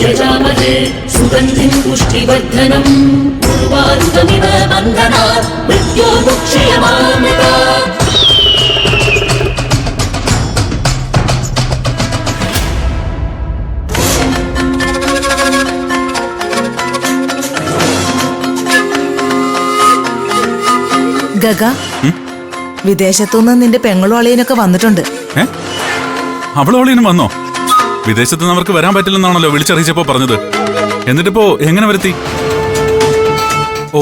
यजामहे सुगन्धिं पुष्टिवर्धनम् उर्वारुकमिव बन्धनात् मृत्योर्मुक्षयमामृतात्। ഗഗ, വിദേശത്തുനിന്ന് നിന്റെ പെങ്ങളും അളിയനൊക്കെ വന്നിട്ടുണ്ട്. അവളും അളിയനും വന്നോ? വിദേശത്തുനിന്ന് അവർക്ക് വരാൻ പറ്റില്ലെന്നാണല്ലോ വിളിച്ചറിയിച്ചപ്പോ പറഞ്ഞത്. എന്നിട്ടിപ്പോ എങ്ങനെ വരുത്തി? ഓ,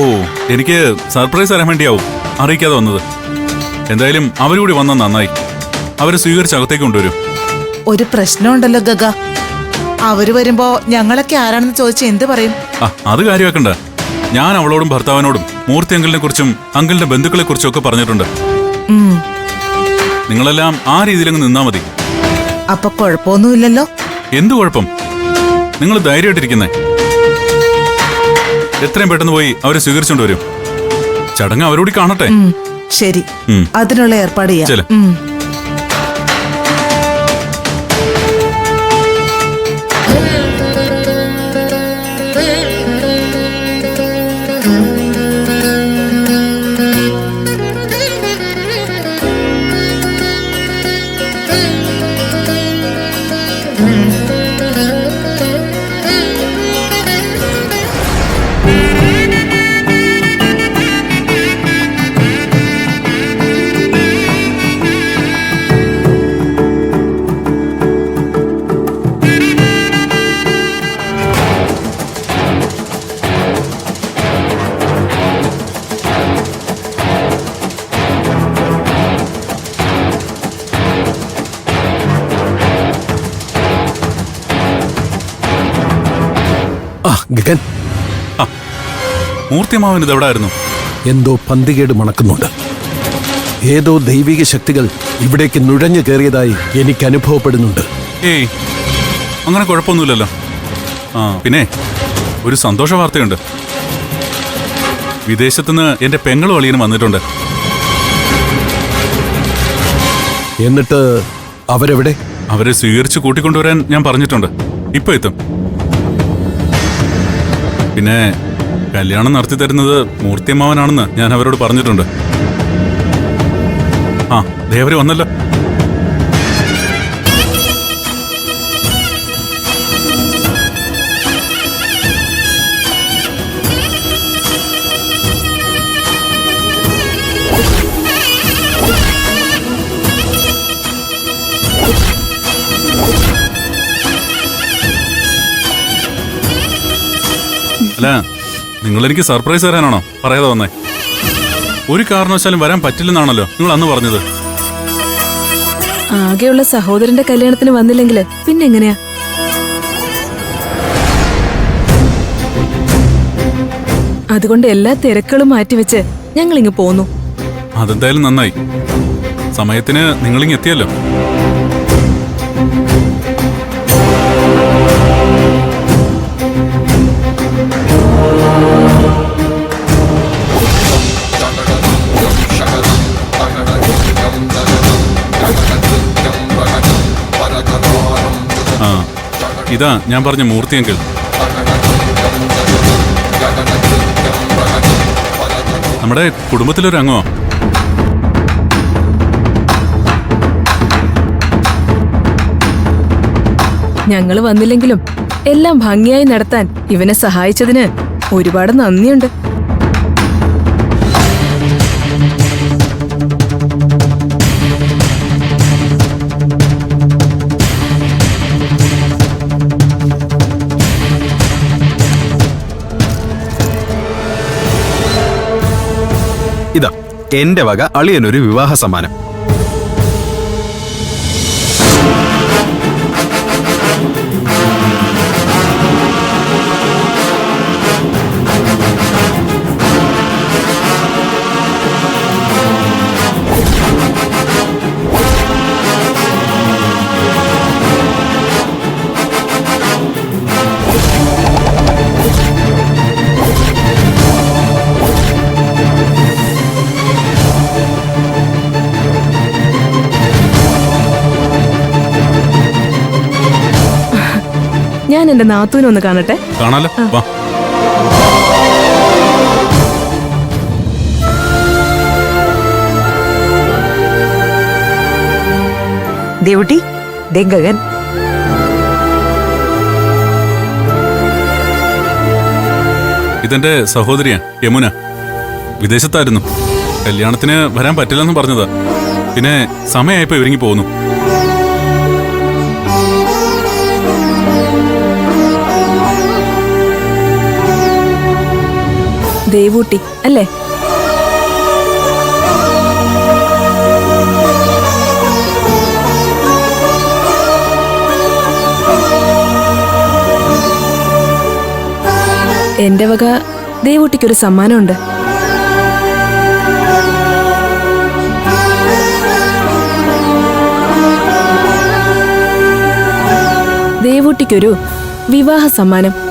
എനിക്ക് സർപ്രൈസ് തരാൻ വേണ്ടിയാവും അറിയിക്കാതെ വന്നത്. എന്തായാലും അവരുകൂടി വന്നാൽ നന്നായി. അവര് സ്വീകരിച്ച് അകത്തേക്ക് കൊണ്ടുവരും. ഒരു പ്രശ്നമുണ്ടല്ലോ ഗഗ, അവര് വരുമ്പോ ഞങ്ങളൊക്കെ ആരാണെന്ന് ചോദിച്ചാൽ എന്ത് പറയും? അത് കാര്യമാക്കണ്ട. ഞാൻ അവളോടും ഭർത്താവിനോടും മൂർത്തി അങ്കിളിനെ കുറിച്ചും അങ്കിളിന്റെ ബന്ധുക്കളെ കുറിച്ചും ഒക്കെ പറഞ്ഞിട്ടുണ്ട്. നിങ്ങളെല്ലാം ആ രീതിയിലങ്ങ് നിന്നാ മതി. അപ്പൊ കുഴപ്പമൊന്നുമില്ലല്ലോ? എന്തു കുഴപ്പം? നിങ്ങൾ ധൈര്യമായിട്ടിരിക്കുന്നേ. എത്രയും പെട്ടെന്ന് പോയി അവരെ സ്വീകരിച്ചോണ്ട് വരും. ചടങ്ങ് അവരോട് കാണട്ടെ. ശരി, അതിനുള്ള ഏർപ്പാട് ചെയ്യാം. ഗഗൻ, മൂർത്തിമാവൻ ഇതെവിടായിരുന്നു? എന്തോ പന്തികേട് മണക്കുന്നുണ്ട്. ഏതോ ദൈവിക ശക്തികൾ ഇവിടേക്ക് നുഴഞ്ഞു കയറിയതായി എനിക്ക് അനുഭവപ്പെടുന്നുണ്ട്. ഏയ്, അങ്ങനെ കുഴപ്പമൊന്നുമില്ലല്ലോ. പിന്നെ ഒരു സന്തോഷ വാർത്തയുണ്ട്. വിദേശത്തുനിന്ന് എന്റെ പെങ്ങളും അളിയനും വന്നിട്ടുണ്ട്. എന്നിട്ട് അവരെവിടെ? അവരെ സ്വീകരിച്ച് കൂട്ടിക്കൊണ്ടുവരാൻ ഞാൻ പറഞ്ഞിട്ടുണ്ട്. ഇപ്പൊ എത്തും. പിന്നെ കല്യാണം നടത്തി തരുന്നത് മൂർത്തിയമ്മാവനാണെന്ന് ഞാൻ അവരോട് പറഞ്ഞിട്ടുണ്ട്. ദേവര് വന്നല്ലോ. അല്ല, നിങ്ങളെനിക്ക് സർപ്രൈസ് തരാനാണോ പറയാതെ വന്നേ? ഒരു കാരണവശാലും വരാൻ പറ്റില്ലെന്നാണല്ലോ നിങ്ങൾ അന്ന് പറഞ്ഞത്. ആകെയുള്ള സഹോദരന്റെ കല്യാണത്തിന് വന്നില്ലെങ്കിൽ പിന്നെ എങ്ങനെയാ? അതുകൊണ്ട് എല്ലാ തിരക്കുകളും മാറ്റിവെച്ച് ഞങ്ങളിങ്ങ് പോന്നു. അതെന്തായാലും നന്നായി. സമയത്തിന് നിങ്ങളിങ്ങ് എത്തിയല്ലോ. ഇതാ ഞാൻ പറഞ്ഞ മൂർത്തിയെങ്കിൽ. നമ്മുടെ കുടുംബത്തിലൊരു അംഗമോ? ഞങ്ങള് വന്നില്ലെങ്കിലും എല്ലാം ഭംഗിയായി നടത്താൻ ഇവനെ സഹായിച്ചതിന് ഒരുപാട് നന്ദിയുണ്ട്. ഇതാ എന്റെ വക അളിയനൊരു വിവാഹ സമ്മാനം. ഞാൻ എന്റെ നാത്തൂനെ ഒന്ന് കാണട്ടെ. കാണാലോ, വാ. ദേവുട്ടി, ദേ ഗഗൻ. ഇതെന്റെ സഹോദരിയാ യമുന. വിദേശത്തായിരുന്നു. കല്യാണത്തിന് വരാൻ പറ്റില്ലെന്ന് പറഞ്ഞതാ. പിന്നെ സമയമായപ്പോ ഇവരിങ്ങി പോകുന്നു. ദേവൂട്ടി അല്ലേ? എന്റെ വക ദേവൂട്ടിക്കൊരു സമ്മാനമുണ്ട്. ദേവൂട്ടിക്കൊരു വിവാഹ സമ്മാനം.